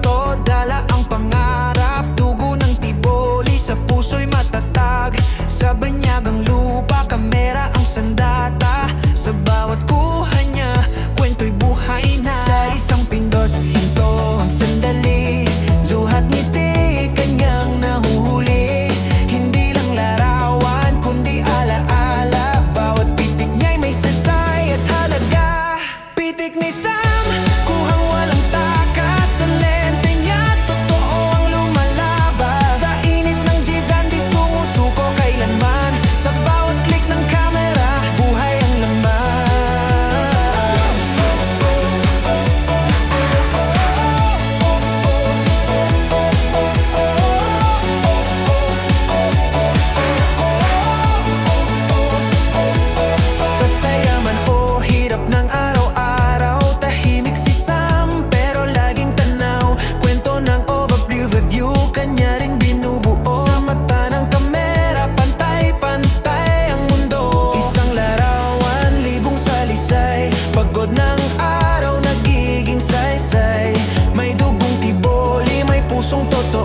to, dala ang pangarap. Dugo ng tiboli, sa puso'y matatag. Sa banyagang lupa, kamera ang sandata. Sa bawat kuha niya, kwento'y buhay na. Sa isang pindot, hinto ang sandali. Luhat ngiti, kanyang nahuhuli. Hindi lang larawan, kundi alaala. Bawat pitik niya'y may sasay at halaga. Pitik ni Sam, kuhang walang takas. Sa lente niya, totoo ang lumalabas. Sa init ng Gizan, di sumusuko kailanman. Sa bawat click ng camera, buhay ang laman. Sa saya man o hirap ng araw-araw, tahimik si Sam pero laging tanaw. Kwento ng overview review, kanya ring binubuo. Sa mata ng kamera, pantay-pantay ang mundo. Isang larawan, libong salisay. Pagod ng araw, nagiging saysay. May dugong tiboli, may pusong totoo.